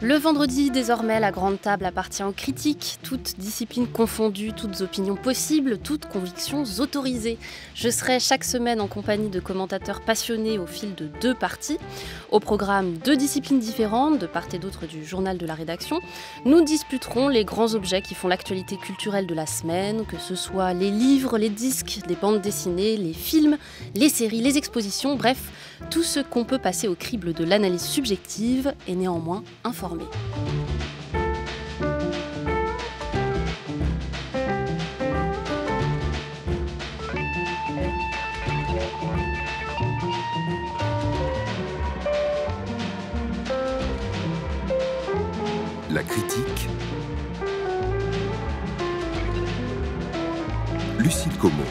Le vendredi, désormais, la grande table appartient aux critiques, toutes disciplines confondues, toutes opinions possibles, toutes convictions autorisées. Je serai chaque semaine en compagnie de commentateurs passionnés au fil de 2 parties. Au programme, 2 disciplines différentes, de part et d'autre du journal de la rédaction. Nous disputerons les grands objets qui font l'actualité culturelle de la semaine, que ce soit les livres, les disques, les bandes dessinées, les films, les séries, les expositions, bref, tout ce qu'on peut passer au crible de l'analyse subjective et néanmoins informée. La critique. Lucille Como.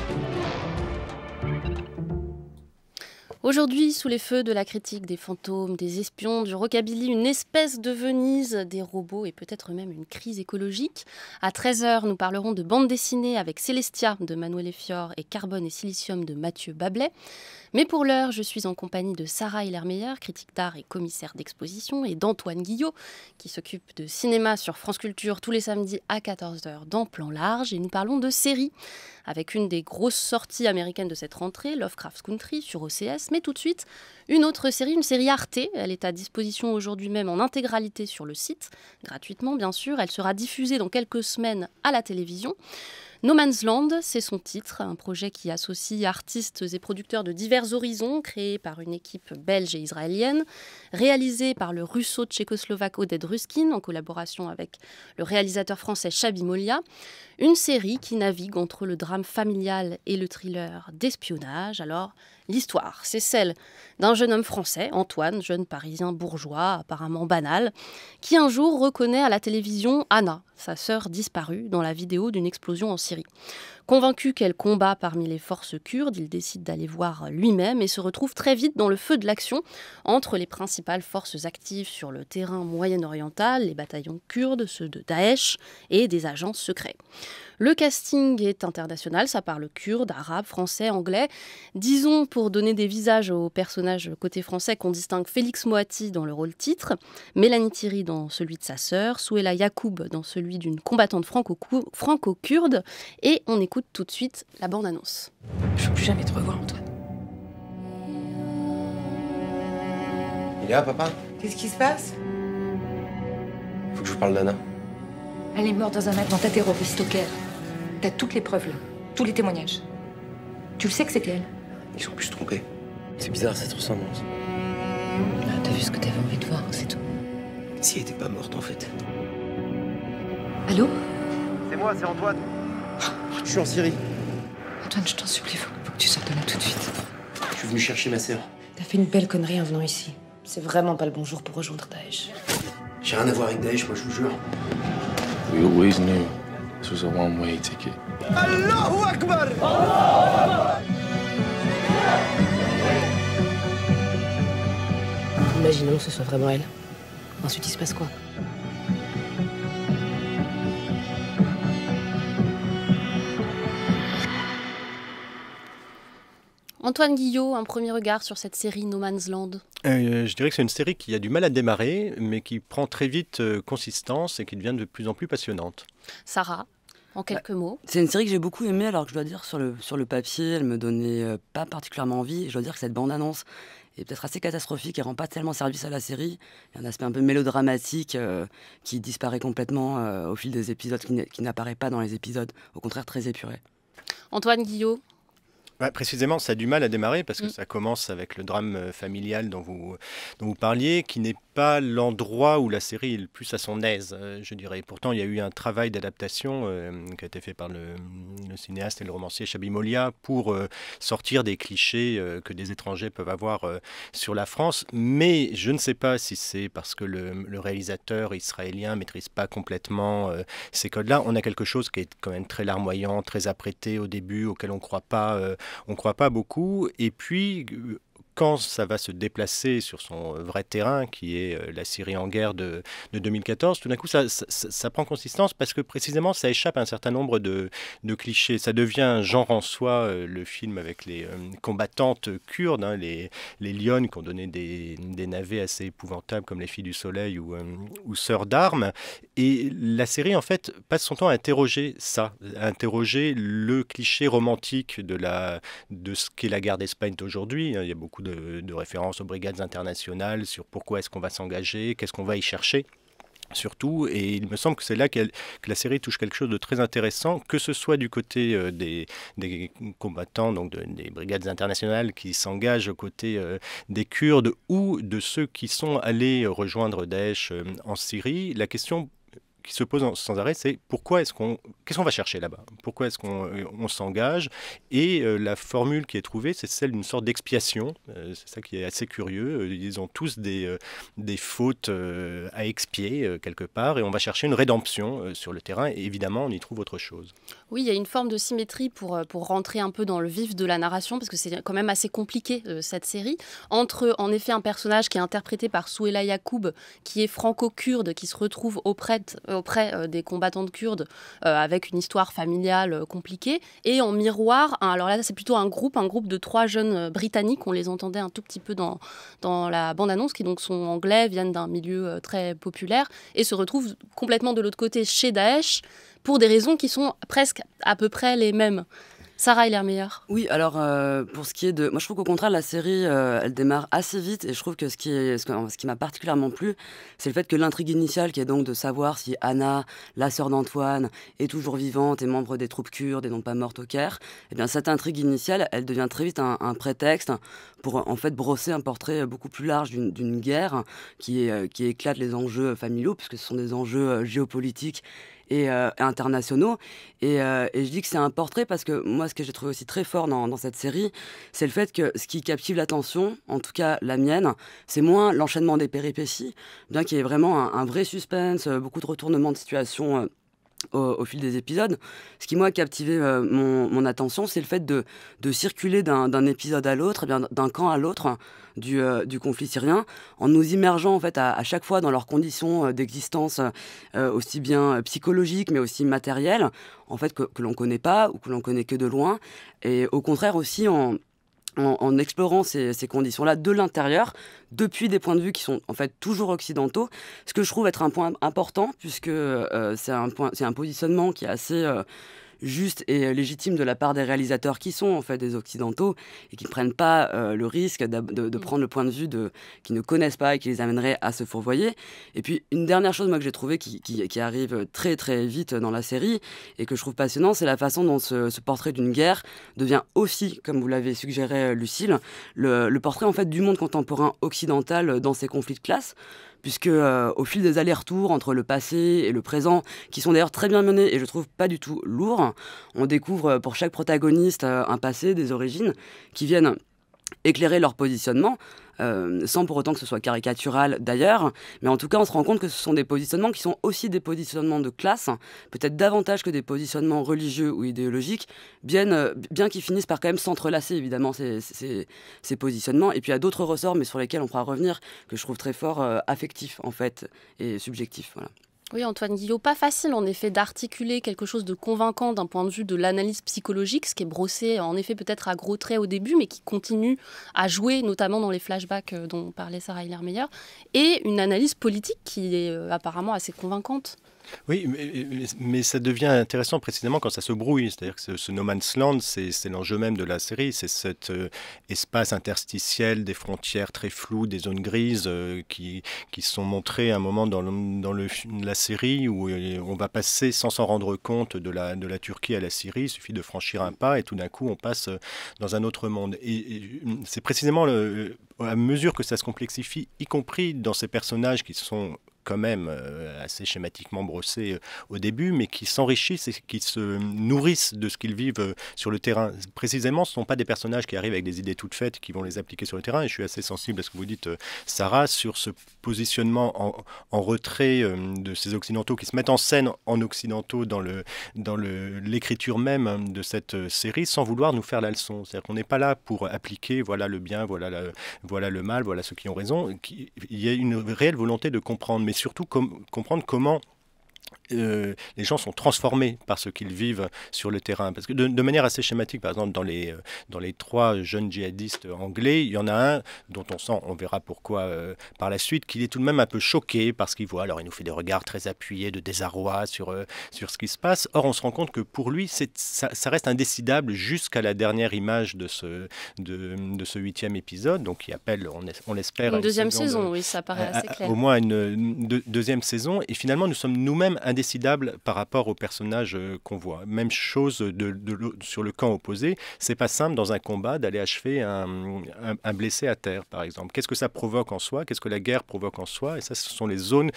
Aujourd'hui, sous les feux de la critique des fantômes, des espions, du rockabilly, une espèce de Venise, des robots et peut-être même une crise écologique. À 13h, nous parlerons de bande dessinée avec Célestia de Manuel Efior et Carbone et Silicium de Mathieu Bablet. Mais pour l'heure, je suis en compagnie de Sarah Hillermeyer, critique d'art et commissaire d'exposition, et d'Antoine Guillot, qui s'occupe de cinéma sur France Culture tous les samedis à 14h dans Plan Large. Et nous parlons de séries, avec une des grosses sorties américaines de cette rentrée, Lovecraft Country, sur OCS. Mais tout de suite, une autre série, une série Arte. Elle est à disposition aujourd'hui même en intégralité sur le site, gratuitement bien sûr. Elle sera diffusée dans quelques semaines à la télévision. No Man's Land, c'est son titre, un projet qui associe artistes et producteurs de divers horizons, créé par une équipe belge et israélienne, réalisé par le russo-tchécoslovaque Oded Ruskin, en collaboration avec le réalisateur français Chabi Molia. Une série qui navigue entre le drame familial et le thriller d'espionnage. Alors, l'histoire, c'est celle d'un jeune homme français, Antoine, jeune parisien bourgeois, apparemment banal, qui un jour reconnaît à la télévision Anna, sa sœur disparue, dans la vidéo d'une explosion en Syrie. Convaincu qu'elle combat parmi les forces kurdes, il décide d'aller voir lui-même et se retrouve très vite dans le feu de l'action entre les principales forces actives sur le terrain moyen-oriental, les bataillons kurdes, ceux de Daesh et des agents secrets. Le casting est international, ça parle kurde, arabe, français, anglais. Disons, pour donner des visages aux personnages côté français, qu'on distingue Félix Moati dans le rôle titre, Mélanie Thierry dans celui de sa sœur, Souela Yacoub dans celui d'une combattante franco-kurde, et on écoute tout de suite la bande-annonce. Je veux plus jamais te revoir, Antoine. Il est là, papa? Qu'est-ce qui se passe? Faut que je vous parle d'Anna. Elle est morte dans un attentat terroriste au Caire. T'as toutes les preuves là, tous les témoignages. Tu le sais que c'était elle? Ils ont pu se tromper. C'est bizarre cette ressemblance. Ah, t'as vu ce que t'avais envie de voir, c'est tout. Si elle était pas morte en fait. Allô? C'est moi, c'est Antoine. Je suis en Syrie. Antoine, je t'en supplie, faut que tu sortes de là tout de suite. Je suis venu chercher ma sœur. T'as fait une belle connerie en venant ici. C'est vraiment pas le bon jour pour rejoindre Daesh. J'ai rien à voir avec Daesh, moi je vous jure. We always knew this was a one-way ticket. Allahu Akbar! Imaginons que ce soit vraiment elle. Ensuite, il se passe quoi? Antoine Guillot, un premier regard sur cette série No Man's Land. Je dirais que c'est une série qui a du mal à démarrer, mais qui prend très vite consistance et qui devient de plus en plus passionnante. Sarah, en quelques mots. C'est une série que j'ai beaucoup aimée, alors que je dois dire, sur le papier, elle me donnait pas particulièrement envie. Je dois dire que cette bande-annonce est peut-être assez catastrophique et rend pas tellement service à la série. Il y a un aspect un peu mélodramatique qui disparaît complètement au fil des épisodes, qui n'apparaît pas dans les épisodes, au contraire très épuré. Antoine Guillot. Ouais, précisément, ça a du mal à démarrer parce que ça commence avec le drame familial dont vous parliez, qui n'est pas l'endroit où la série est le plus à son aise, je dirais. Pourtant, il y a eu un travail d'adaptation qui a été fait par le cinéaste et le romancier Chabi Molia pour sortir des clichés que des étrangers peuvent avoir sur la France. Mais je ne sais pas si c'est parce que le réalisateur israélien ne maîtrise pas complètement ces codes-là. On a quelque chose qui est quand même très larmoyant, très apprêté au début, auquel on ne croit pas beaucoup. Et puis quand ça va se déplacer sur son vrai terrain, qui est la Syrie en guerre de 2014, tout d'un coup, ça prend consistance parce que précisément, ça échappe à un certain nombre de clichés. Ça devient un genre en soi, le film avec les combattantes kurdes, hein, les lionnes qui ont donné des navets assez épouvantables comme Les Filles du Soleil ou Sœurs d'Armes. Et la série, en fait, passe son temps à interroger ça, à interroger le cliché romantique de ce qu'est la guerre d'Espagne aujourd'hui. Il y a beaucoup de références aux brigades internationales sur pourquoi est-ce qu'on va s'engager, qu'est-ce qu'on va y chercher. Surtout, et il me semble que c'est là que la série touche quelque chose de très intéressant, que ce soit du côté des combattants, donc des brigades internationales qui s'engagent aux côtés des Kurdes ou de ceux qui sont allés rejoindre Daesh en Syrie. La question qui se pose sans arrêt, c'est qu'est-ce qu'on va chercher là-bas? Pourquoi est-ce qu'on s'engage? Et la formule qui est trouvée, c'est celle d'une sorte d'expiation. C'est ça qui est assez curieux. Ils ont tous des fautes à expier quelque part, et on va chercher une rédemption sur le terrain. Et évidemment, on y trouve autre chose. Oui, il y a une forme de symétrie pour rentrer un peu dans le vif de la narration, parce que c'est quand même assez compliqué, cette série, entre en effet un personnage qui est interprété par Souheila Yacoub, qui est franco-kurde, qui se retrouve auprès des combattantes kurdes avec une histoire familiale compliquée, et en miroir, alors là c'est plutôt un groupe de 3 jeunes britanniques, on les entendait un tout petit peu dans la bande-annonce, qui donc sont anglais, viennent d'un milieu très populaire, et se retrouvent complètement de l'autre côté chez Daesh, pour des raisons qui sont presque à peu près les mêmes. Sarah Eilermeyer. Oui, alors pour ce qui est de... Moi je trouve qu'au contraire la série, elle démarre assez vite, et je trouve que ce qui m'a particulièrement plu, c'est le fait que l'intrigue initiale, qui est donc de savoir si Anna, la sœur d'Antoine, est toujours vivante et membre des troupes kurdes et non pas morte au Caire, eh bien cette intrigue initiale, elle devient très vite un prétexte pour en fait brosser un portrait beaucoup plus large d'une guerre qui éclate les enjeux familiaux, puisque ce sont des enjeux géopolitiques et internationaux. Et je dis que c'est un portrait parce que moi, ce que j'ai trouvé aussi très fort dans cette série, c'est le fait que ce qui captive l'attention, en tout cas la mienne, c'est moins l'enchaînement des péripéties, bien qu'il y ait vraiment un vrai suspense, beaucoup de retournements de situation au fil des épisodes. Ce qui, moi, a captivé mon attention, c'est le fait de circuler d'un épisode à l'autre, d'un camp à l'autre du conflit syrien, en nous immergeant en fait à chaque fois dans leurs conditions d'existence, aussi bien psychologiques mais aussi matérielles, en fait que l'on connaît pas ou que l'on connaît que de loin, et au contraire aussi en explorant ces conditions-là de l'intérieur, depuis des points de vue qui sont en fait toujours occidentaux, ce que je trouve être un point important, puisque c'est un positionnement qui est assez juste et légitime de la part des réalisateurs qui sont en fait des occidentaux et qui ne prennent pas le risque de prendre le point de vue qui ne connaissent pas et qui les amènerait à se fourvoyer. Et puis une dernière chose, moi, que j'ai trouvé qui arrive très très vite dans la série et que je trouve passionnant, c'est la façon dont ce portrait d'une guerre devient aussi, comme vous l'avez suggéré Lucille, le portrait en fait du monde contemporain occidental dans ses conflits de classe, puisque au fil des allers-retours entre le passé et le présent, qui sont d'ailleurs très bien menés et je trouve pas du tout lourds, on découvre pour chaque protagoniste un passé, des origines, qui viennent éclairer leur positionnement, sans pour autant que ce soit caricatural d'ailleurs, mais en tout cas on se rend compte que ce sont des positionnements qui sont aussi des positionnements de classe, peut-être davantage que des positionnements religieux ou idéologiques, bien qu'ils finissent par quand même s'entrelacer évidemment ces positionnements, et puis il y a d'autres ressorts, mais sur lesquels on pourra revenir, que je trouve très fort, affectifs en fait, et subjectifs, voilà. Oui, Antoine Guillot, pas facile en effet d'articuler quelque chose de convaincant d'un point de vue de l'analyse psychologique, ce qui est brossé en effet peut-être à gros traits au début, mais qui continue à jouer notamment dans les flashbacks dont parlait Sarah Eilermeyer, et une analyse politique qui est apparemment assez convaincante. Oui, mais ça devient intéressant précisément quand ça se brouille. C'est-à-dire que ce No Man's Land, c'est l'enjeu même de la série. C'est cet espace interstitiel, des frontières très floues, des zones grises qui sont montrées à un moment dans la série où on va passer sans s'en rendre compte de la Turquie à la Syrie. Il suffit de franchir un pas et tout d'un coup on passe dans un autre monde. Et c'est précisément à mesure que ça se complexifie, y compris dans ces personnages qui sont quand même assez schématiquement brossés au début, mais qui s'enrichissent et qui se nourrissent de ce qu'ils vivent sur le terrain. Précisément, ce ne sont pas des personnages qui arrivent avec des idées toutes faites, qui vont les appliquer sur le terrain. Et je suis assez sensible à ce que vous dites, Sarah, sur ce positionnement en retrait de ces Occidentaux qui se mettent en scène en Occidentaux dans l'écriture même de cette série, sans vouloir nous faire la leçon. C'est-à-dire qu'on n'est pas là pour appliquer voilà le bien, voilà le mal, voilà ceux qui ont raison. Il y a une réelle volonté de comprendre, mais surtout comprendre comment les gens sont transformés par ce qu'ils vivent sur le terrain. Parce que de manière assez schématique, par exemple, dans les 3 jeunes djihadistes anglais, il y en a un dont on verra pourquoi par la suite, qu'il est tout de même un peu choqué par ce qu'il voit. Alors il nous fait des regards très appuyés de désarroi sur ce qui se passe. Or, on se rend compte que pour lui, ça reste indécidable jusqu'à la dernière image de ce 8e épisode, donc qui appelle, on l'espère, une deuxième saison, oui, ça paraît assez clair. Au moins une deuxième saison. Et finalement, nous sommes nous-mêmes indécidable par rapport aux personnages qu'on voit. Même chose sur le camp opposé. C'est pas simple dans un combat d'aller achever un blessé à terre, par exemple. Qu'est-ce que ça provoque en soi? Qu'est-ce que la guerre provoque en soi? Et ça, ce sont les zones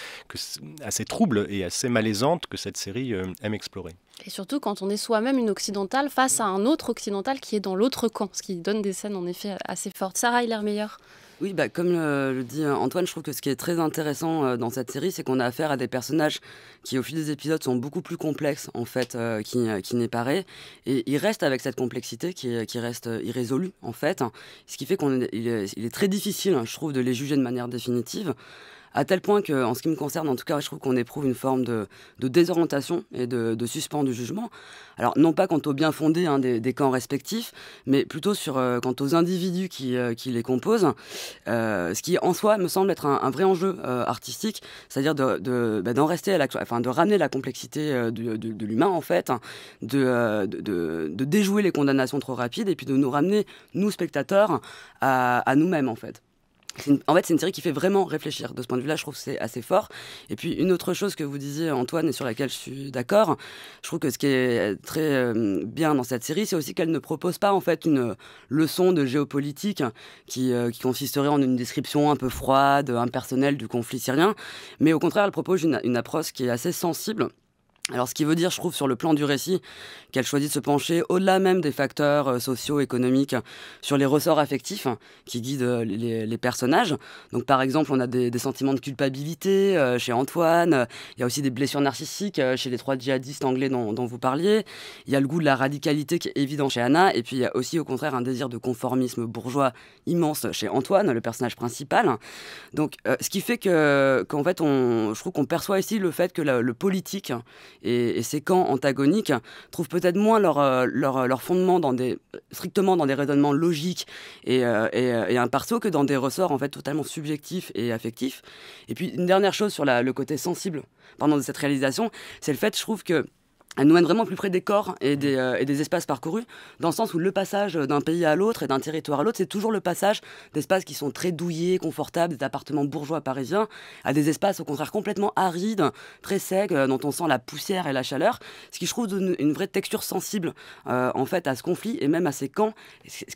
assez troubles et assez malaisantes que cette série aime explorer. Et surtout quand on est soi-même une occidentale face à un autre occidental qui est dans l'autre camp, ce qui donne des scènes en effet assez fortes. Sarah Hiller-Meyer. Oui, comme le dit Antoine, je trouve que ce qui est très intéressant dans cette série, c'est qu'on a affaire à des personnages qui, au fil des épisodes, sont beaucoup plus complexes, en fait, qui n'est paraît. Et ils restent avec cette complexité qui reste irrésolue, en fait. Ce qui fait qu'il est très difficile, je trouve, de les juger de manière définitive. À tel point qu'en ce qui me concerne, en tout cas, je trouve qu'on éprouve une forme de désorientation et de suspens du jugement. Alors, non pas quant au bien fondé des camps respectifs, mais plutôt quant aux individus qui les composent, ce qui, en soi, me semble être un vrai enjeu artistique, c'est-à-dire d'en rester de ramener la complexité de l'humain, en fait, de déjouer les condamnations trop rapides et puis de nous ramener, nous, spectateurs, à nous-mêmes, en fait. En fait, c'est une série qui fait vraiment réfléchir. De ce point de vue-là, je trouve que c'est assez fort. Et puis, une autre chose que vous disiez, Antoine, et sur laquelle je suis d'accord, je trouve que ce qui est très bien dans cette série, c'est aussi qu'elle ne propose pas, en fait, une leçon de géopolitique qui consisterait en une description un peu froide, impersonnelle du conflit syrien. Mais au contraire, elle propose une approche qui est assez sensible. Alors, ce qui veut dire, je trouve, sur le plan du récit, qu'elle choisit de se pencher au-delà même des facteurs socio-économiques sur les ressorts affectifs qui guident les personnages. Donc, par exemple, on a des sentiments de culpabilité chez Antoine. Il y a aussi des blessures narcissiques chez les 3 djihadistes anglais dont vous parliez. Il y a le goût de la radicalité qui est évident chez Anna. Et puis, il y a aussi, au contraire, un désir de conformisme bourgeois immense chez Antoine, le personnage principal. Donc, ce qui fait qu'en fait, je trouve qu'on perçoit ici le fait que le politique et ces camps antagoniques trouvent peut-être moins leur fondement strictement dans des raisonnements logiques et impartiaux que dans des ressorts en fait totalement subjectifs et affectifs. Et puis une dernière chose sur le côté sensible de cette réalisation, c'est le fait, je trouve que elle nous mène vraiment plus près des corps et des espaces parcourus, dans le sens où le passage d'un pays à l'autre et d'un territoire à l'autre, c'est toujours le passage d'espaces qui sont très douillés, confortables, des appartements bourgeois parisiens, à des espaces au contraire complètement arides, très secs, dont on sent la poussière et la chaleur, ce qui je trouve donne une vraie texture sensible en fait à ce conflit et même à ces camps.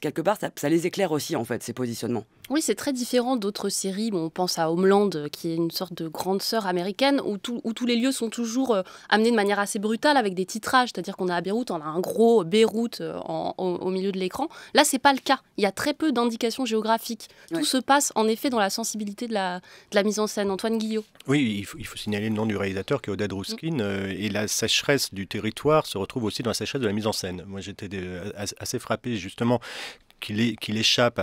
Quelque part, ça les éclaire aussi en fait, ces positionnements. Oui, c'est très différent d'autres séries. On pense à Homeland, qui est une sorte de grande sœur américaine, où tous les lieux sont toujours amenés de manière assez brutale, avec des titrages. C'est-à-dire qu'on a à Beyrouth, on a un gros Beyrouth au milieu de l'écran. Là, c'est pas le cas. Il y a très peu d'indications géographiques. Ouais. Tout se passe, en effet, dans la sensibilité de la mise en scène. Antoine Guillot. Oui, il faut signaler le nom du réalisateur, qui est Oded Rouskin. Et la sécheresse du territoire se retrouve aussi dans la sécheresse de la mise en scène. Moi, j'étais assez frappé, justement, qu'il échappe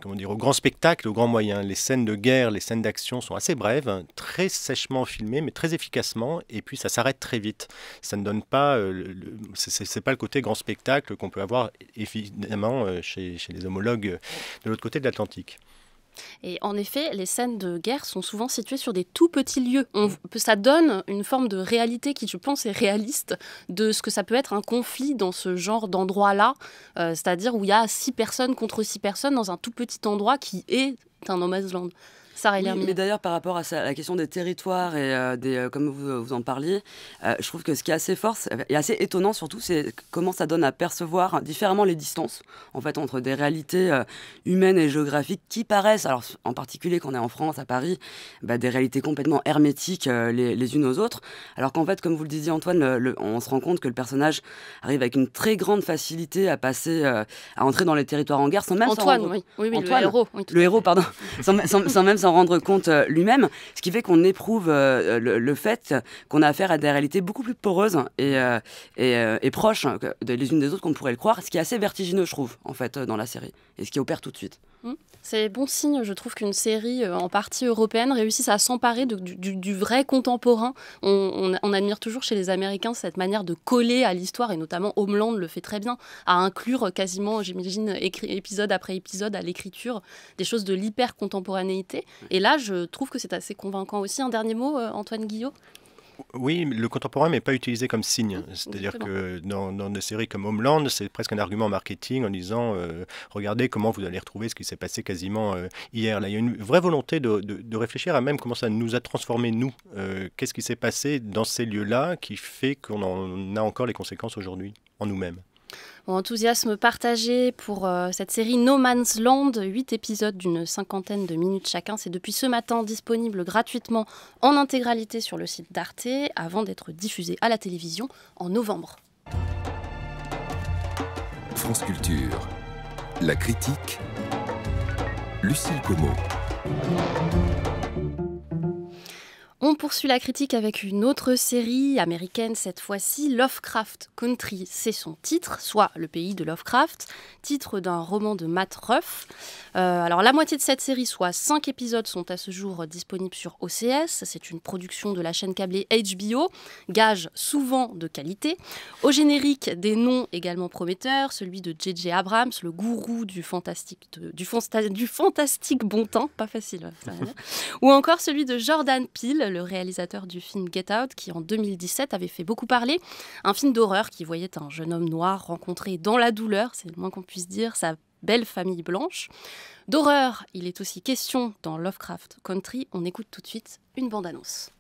au grand spectacle, aux grands moyens. Les scènes de guerre, les scènes d'action sont assez brèves, très sèchement filmées, mais très efficacement, et puis ça s'arrête très vite. Ça ne donne pas, c'est pas le côté grand spectacle qu'on peut avoir évidemment chez les homologues de l'autre côté de l'Atlantique. Et en effet, les scènes de guerre sont souvent situées sur des tout petits lieux. Ça donne une forme de réalité qui, je pense, est réaliste de ce que ça peut être un conflit dans ce genre d'endroit-là, c'est-à-dire où il y a 6 personnes contre 6 personnes dans un tout petit endroit qui est un no man's land. Sarah Oui, Lermine. mais d'ailleurs, par rapport à la question des territoires et comme vous en parliez, je trouve que ce qui est assez fort et assez étonnant surtout, c'est comment ça donne à percevoir différemment les distances en fait, entre des réalités humaines et géographiques qui paraissent, alors en particulier quand on est en France, à Paris, des réalités complètement hermétiques les unes aux autres, alors qu'en fait, comme vous le disiez Antoine, on se rend compte que le personnage arrive avec une très grande facilité à entrer dans les territoires en guerre sans même Antoine, s'en rendre... oui, Antoine, le héros. Oui, le héros, pardon, sans même s'en rendre compte lui-même, ce qui fait qu'on éprouve le fait qu'on a affaire à des réalités beaucoup plus poreuses et proches les unes des autres qu'on pourrait le croire, ce qui est assez vertigineux, je trouve, en fait, dans la série, et ce qui opère tout de suite. C'est bon signe, je trouve, qu'une série en partie européenne réussisse à s'emparer du vrai contemporain. On admire toujours chez les Américains cette manière de coller à l'histoire, et notamment Homeland le fait très bien, à inclure quasiment, j'imagine, épisode après épisode à l'écriture, des choses de l'hyper-contemporanéité. Et là, je trouve que c'est assez convaincant aussi. Un dernier mot, Antoine Guillot ? Oui, le contemporain n'est pas utilisé comme signe. C'est-à-dire Exactement. que dans des séries comme Homeland, c'est presque un argument marketing en disant regardez comment vous allez retrouver ce qui s'est passé quasiment hier. Là, il y a une vraie volonté de réfléchir à même comment ça nous a transformés, nous. Qu'est-ce qui s'est passé dans ces lieux-là qui fait qu'on en a encore les conséquences aujourd'hui en nous-mêmes. Enthousiasme partagé pour cette série No Man's Land, 8 épisodes d'une 50aine de minutes chacun. C'est depuis ce matin disponible gratuitement en intégralité sur le site d'Arte avant d'être diffusé à la télévision en novembre. France Culture, la critique, Lucille Como. On poursuit la critique avec une autre série américaine cette fois-ci, Lovecraft Country, c'est son titre, soit Le pays de Lovecraft, titre d'un roman de Matt Ruff. Alors la moitié de cette série, soit 5 épisodes, sont à ce jour disponibles sur OCS. C'est une production de la chaîne câblée HBO, gage souvent de qualité. Au générique, des noms également prometteurs, celui de J.J. Abrams, le gourou du fantastique bon temps, pas facile, ça va bien. Ou encore celui de Jordan Peele, le réalisateur du film Get Out, qui en 2017 avait fait beaucoup parler. Un film d'horreur qui voyait un jeune homme noir rencontrer dans la douleur, c'est le moins qu'on puisse dire, sa belle famille blanche. D'horreur, il est aussi question dans Lovecraft Country. On écoute tout de suite une bande-annonce.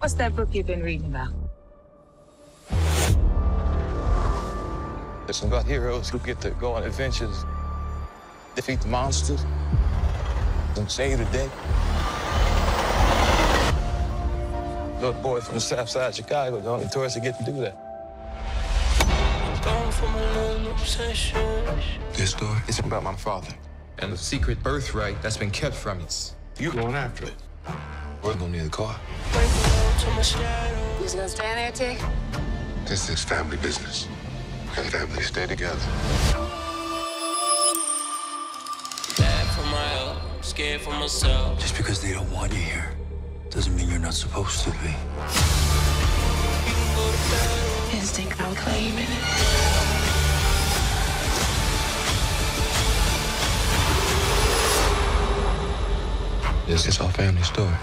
What's that book you've been reading about? It's about heroes who get to go on adventures, defeat the monsters, and save the day. Little boy from the south side of Chicago, the only tourist that get to do that. This story is about my father and the secret birthright that's been kept from us. You going after it? We're gonna need a car. Who's gonna stand there, Tick? This is family business. And families stay together. Bad for my health, scared for myself. Just because they don't want you here doesn't mean you're not supposed to be. Instinct, I'm claiming it. This is our family story.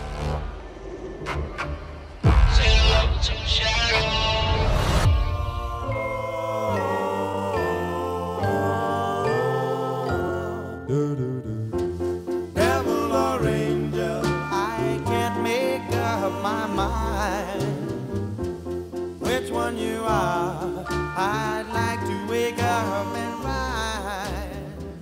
Devil or angel, I can't make up my mind which one you are. I'd like to wake up and ride.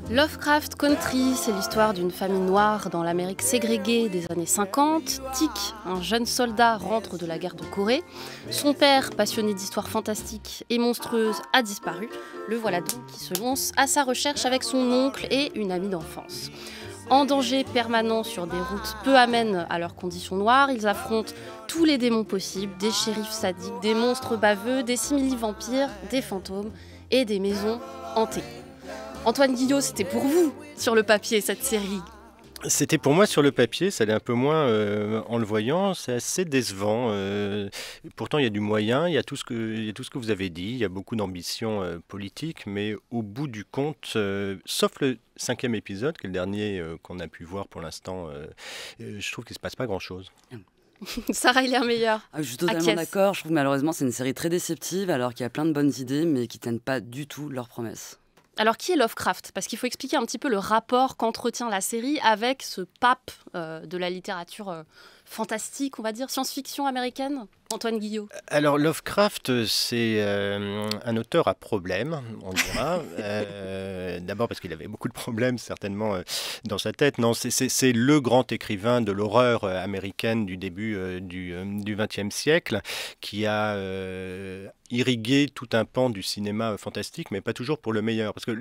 Lovecraft Country, c'est l'histoire d'une famille noire dans l'Amérique ségréguée des années 50. Tick, un jeune soldat, rentre de la guerre de Corée. Son père, passionné d'histoires fantastiques et monstrueuses, a disparu. Le voilà donc qui se lance à sa recherche avec son oncle et une amie d'enfance. En danger permanent sur des routes peu amènes à leurs conditions noires, ils affrontent tous les démons possibles, des shérifs sadiques, des monstres baveux, des simili-vampires, des fantômes et des maisons hantées. Antoine Guillot, c'était pour vous, sur le papier, cette série. C'était pour moi sur le papier, ça l'est un peu moins en le voyant, c'est assez décevant. Pourtant, il y a du moyen, il y a tout ce que vous avez dit, il y a beaucoup d'ambition politique, mais au bout du compte, sauf le 5e épisode, qui est le dernier qu'on a pu voir pour l'instant, je trouve qu'il ne se passe pas grand-chose. Sarah Lermeyer. Je suis totalement d'accord, je trouve malheureusement c'est une série très déceptive, alors qu'il y a plein de bonnes idées, mais qui ne tiennent pas du tout leurs promesses. Alors, qui est Lovecraft? Parce qu'il faut expliquer un petit peu le rapport qu'entretient la série avec ce pape de la littérature fantastique, on va dire, science-fiction américaine, Antoine Guillot. Alors Lovecraft, c'est un auteur à problème, on dira. D'abord parce qu'il avait beaucoup de problèmes certainement dans sa tête. Non, c'est le grand écrivain de l'horreur américaine du début du XXe siècle qui a irrigué tout un pan du cinéma fantastique, mais pas toujours pour le meilleur. Parce que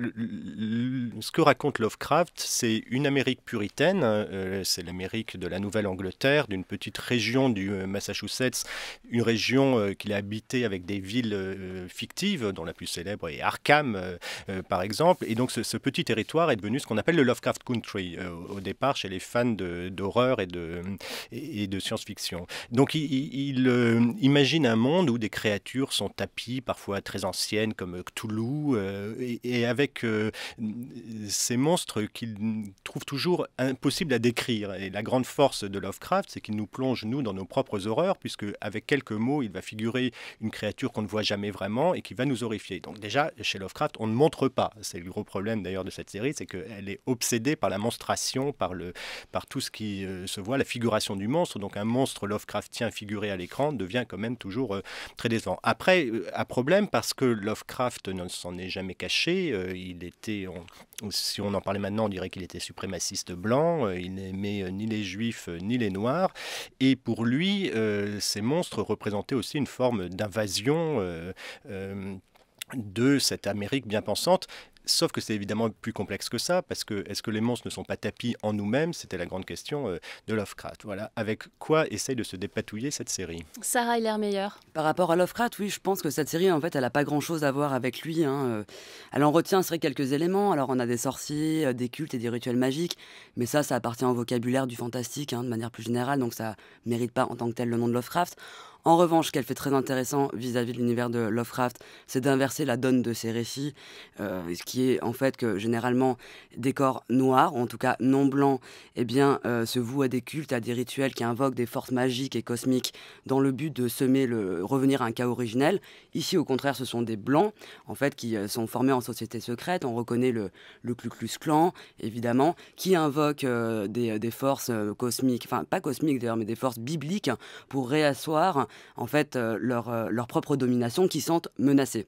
ce que raconte Lovecraft, c'est une Amérique puritaine, c'est l'Amérique de la Nouvelle-Angleterre, d'une petite région du Massachusetts, une région qu'il a habitée avec des villes fictives, dont la plus célèbre est Arkham, par exemple. Et donc ce petit territoire est devenu ce qu'on appelle le Lovecraft Country, au départ chez les fans d'horreur et de science-fiction. Donc il imagine un monde où des créatures sont tapies, parfois très anciennes, comme Cthulhu, et avec ces monstres qu'il trouve toujours impossibles à décrire. Et la grande force de Lovecraft, c'est qu'il nous plonge, nous, dans nos propres horreurs, puisque avec quelques mots, il va figurer une créature qu'on ne voit jamais vraiment et qui va nous horrifier. Donc déjà, chez Lovecraft, on ne montre pas. C'est le gros problème d'ailleurs de cette série, c'est qu'elle est obsédée par la monstration, par tout ce qui se voit, la figuration du monstre. Donc un monstre Lovecraftien figuré à l'écran devient quand même toujours très décevant. Après, un problème parce que Lovecraft ne s'en est jamais caché. Il était, si on en parlait maintenant, on dirait qu'il était suprémaciste blanc. Il n'aimait ni les juifs ni les noirs. Et pour lui, ces monstres représentaient aussi une forme d'invasion de cette Amérique bien pensante. Sauf que c'est évidemment plus complexe que ça, parce que est-ce que les monstres ne sont pas tapis en nous-mêmes? C'était la grande question de Lovecraft. Voilà, avec quoi essaye de se dépatouiller cette série. Sarah Hiller-Meyer. Par rapport à Lovecraft, oui, je pense que cette série, en fait, elle n'a pas grand-chose à voir avec lui. Elle en retient, c'est vrai, quelques éléments. Alors, on a des sorciers, des cultes et des rituels magiques, mais ça appartient au vocabulaire du fantastique, de manière plus générale, donc ça ne mérite pas en tant que tel le nom de Lovecraft. En revanche, ce qu'elle fait très intéressant vis-à-vis de l'univers de Lovecraft, c'est d'inverser la donne de ses récits, ce qui est en fait que généralement des corps noirs, ou en tout cas non blancs, se vouent à des cultes, à des rituels qui invoquent des forces magiques et cosmiques dans le but de revenir à un chaos originel. Ici, au contraire, ce sont des blancs, en fait, qui sont formés en société secrète. On reconnaît le Ku Klux Klan, évidemment, qui invoquent des forces cosmiques, enfin pas cosmiques d'ailleurs, mais des forces bibliques pour réasseoir en fait leur propre domination, qui sentent menacées.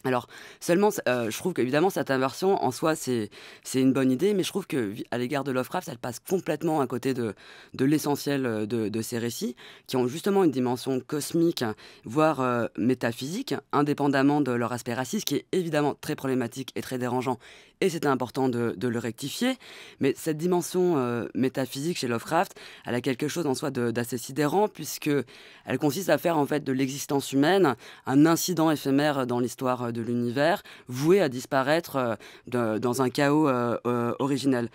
Alors, seulement, je trouve qu'évidemment, cette inversion, en soi, c'est une bonne idée, mais je trouve qu'à l'égard de Lovecraft, elle passe complètement à côté de l'essentiel de ces récits, qui ont justement une dimension cosmique, voire métaphysique, indépendamment de leur aspect raciste, qui est évidemment très problématique et très dérangeant, et c'était important de le rectifier. Mais cette dimension métaphysique chez Lovecraft, elle a quelque chose en soi d'assez sidérant, puisqu'elle consiste à faire en fait de l'existence humaine un incident éphémère dans l'histoire de l'univers, voué à disparaître dans un chaos originel.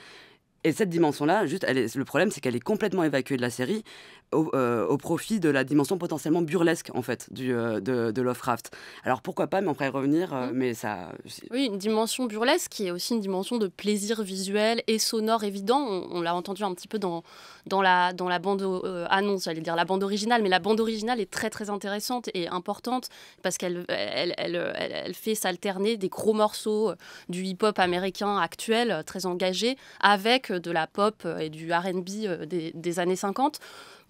Et cette dimension-là, le problème, c'est qu'elle est complètement évacuée de la série au profit de la dimension potentiellement burlesque, en fait, de Lovecraft. Alors pourquoi pas, mais on pourrait y revenir, mais ça... Oui, une dimension burlesque qui est aussi une dimension de plaisir visuel et sonore évident. On l'a entendu un petit peu dans la bande annonce, j'allais dire la bande originale, mais la bande originale est très très intéressante et importante parce qu'elle fait s'alterner des gros morceaux du hip-hop américain actuel, très engagé, avec de la pop et du R&B des années 50.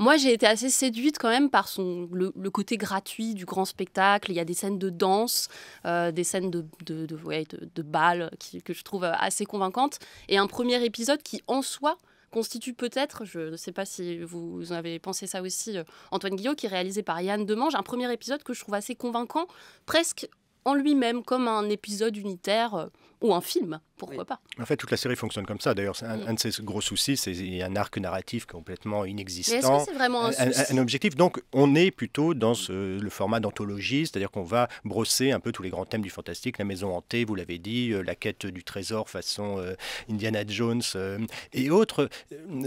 Moi, j'ai été assez séduite quand même par le côté gratuit du grand spectacle. Il y a des scènes de danse, des scènes de bal que je trouve assez convaincantes. Et un premier épisode qui, en soi, constitue peut-être, je ne sais pas si vous avez pensé ça aussi, Antoine Guillot, qui est réalisé par Yann Demange, un premier épisode que je trouve assez convaincant, presque en lui-même, comme un épisode unitaire ou un film, pourquoi pas. En fait, toute la série fonctionne comme ça. D'ailleurs, un de ses gros soucis, c'est un arc narratif complètement inexistant. Mais est-ce que c'est vraiment un souci ? Un objectif. Donc, on est plutôt dans le format d'anthologie, c'est-à-dire qu'on va brosser un peu tous les grands thèmes du fantastique, la maison hantée, vous l'avez dit, la quête du trésor façon Indiana Jones et autres.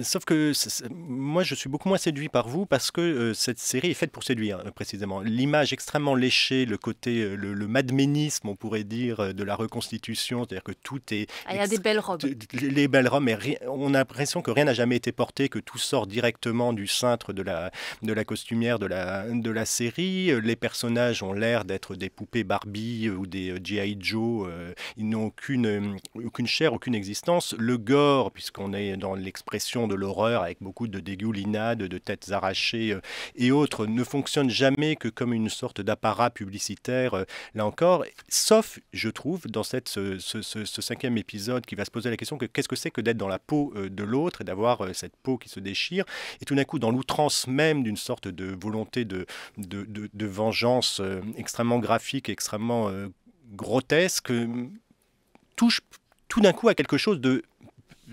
Sauf que moi, je suis beaucoup moins séduit par vous parce que cette série est faite pour séduire, précisément. L'image extrêmement léchée, le côté, le madménisme, on pourrait dire, de la reconstitution définition, c'est-à-dire que tout est... Il y a des belles robes. Les belles robes, mais on a l'impression que rien n'a jamais été porté, que tout sort directement du cintre de la costumière de la série. Les personnages ont l'air d'être des poupées Barbie ou des G.I. Joe. Ils n'ont aucune chair, aucune existence. Le gore, puisqu'on est dans l'expression de l'horreur avec beaucoup de dégoulinades, de têtes arrachées et autres, ne fonctionne jamais que comme une sorte d'apparat publicitaire, là encore, sauf, je trouve, dans ce 5e épisode qui va se poser la question que qu'est-ce que c'est que d'être dans la peau de l'autre et d'avoir cette peau qui se déchire, et tout d'un coup, dans l'outrance même d'une sorte de volonté de vengeance extrêmement graphique, extrêmement grotesque, touche tout d'un coup à quelque chose de,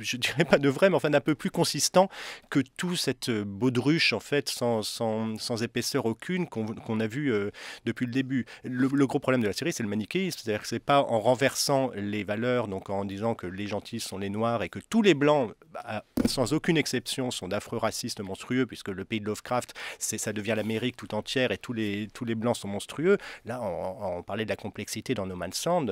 je dirais pas de vrai, mais enfin d'un peu plus consistant que tout cette baudruche en fait sans épaisseur aucune qu'on a vu depuis le début. Le gros problème de la série, c'est le manichéisme, c'est-à-dire que c'est pas en renversant les valeurs, donc en disant que les gentils sont les noirs et que tous les blancs, sans aucune exception, sont d'affreux racistes monstrueux, puisque le pays de Lovecraft, ça devient l'Amérique tout entière et tous les blancs sont monstrueux. Là, on parlait de la complexité dans No Man's Land,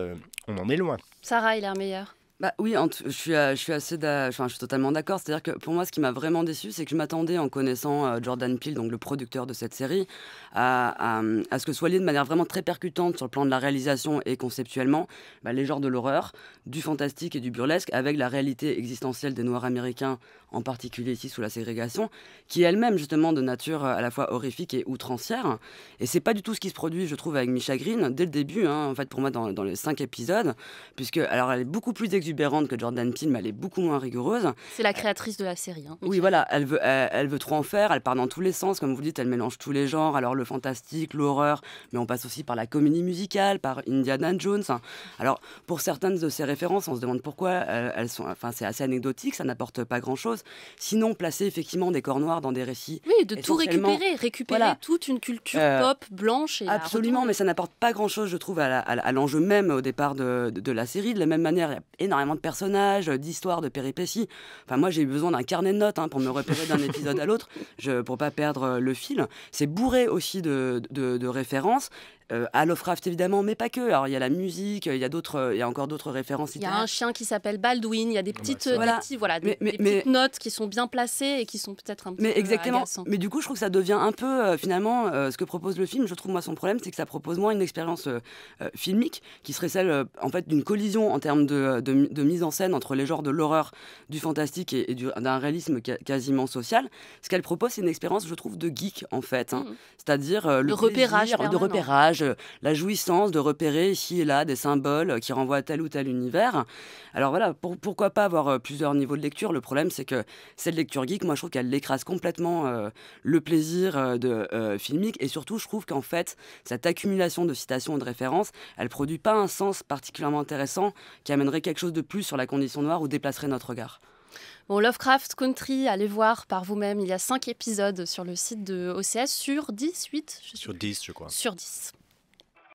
on en est loin. Sarah, il est meilleur. Bah oui, je suis totalement d'accord. C'est-à-dire que pour moi, ce qui m'a vraiment déçu, c'est que je m'attendais, en connaissant Jordan Peele, donc le producteur de cette série, à ce que soit lié de manière vraiment très percutante sur le plan de la réalisation et conceptuellement, les genres de l'horreur, du fantastique et du burlesque, avec la réalité existentielle des Noirs américains, en particulier ici sous la ségrégation, qui est elle-même justement de nature à la fois horrifique et outrancière. Et c'est pas du tout ce qui se produit, je trouve, avec Misha Green dès le début, en fait, pour moi, dans les 5 épisodes, puisque alors elle est beaucoup plus exubérante que Jordan Peele, mais elle est beaucoup moins rigoureuse. C'est la créatrice de la série. Oui, voilà, elle veut trop en faire, elle part dans tous les sens, comme vous dites, elle mélange tous les genres, alors le fantastique, l'horreur, mais on passe aussi par la comédie musicale, par Indiana Jones. Alors, pour certaines de ces références, on se demande pourquoi elles sont, c'est assez anecdotique, ça n'apporte pas grand-chose. Sinon, placer effectivement des corps noirs dans des récits... Oui, de tout récupérer voilà. Toute une culture pop blanche. Et absolument, mais ça n'apporte pas grand-chose, je trouve, à l'enjeu même au départ de la série. De la même manière, il y a énormément de personnages, d'histoires, de péripéties. Enfin, moi, j'ai eu besoin d'un carnet de notes pour me repérer d'un épisode à l'autre, pour pas perdre le fil. C'est bourré aussi de références. À Lovecraft évidemment, mais pas que. Alors il y a la musique, il y a encore d'autres références. Il y a un chien qui s'appelle Baldwin. Il y a des petites, petites notes qui sont bien placées et qui sont peut-être un petit peu agaçantes. Mais du coup, je trouve que ça devient un peu finalement ce que propose le film. Je trouve moi son problème, c'est que ça propose moins une expérience filmique qui serait celle en fait d'une collision en termes de mise en scène entre les genres de l'horreur, du fantastique et d'un réalisme quasiment social. Ce qu'elle propose, c'est une expérience, je trouve, de geek en fait, c'est-à-dire le repérage, de repérage. La jouissance de repérer ici et là des symboles qui renvoient à tel ou tel univers. Alors voilà, pourquoi pas avoir plusieurs niveaux de lecture. Le problème, c'est que cette lecture geek, moi je trouve qu'elle écrase complètement le plaisir filmique, et surtout je trouve qu'en fait cette accumulation de citations et de références, elle produit pas un sens particulièrement intéressant qui amènerait quelque chose de plus sur la condition noire ou déplacerait notre regard. Bon, Lovecraft Country, allez voir par vous-même. Il y a 5 épisodes sur le site de OCS sur 10, 8 Sur 10, je crois. Sur 10.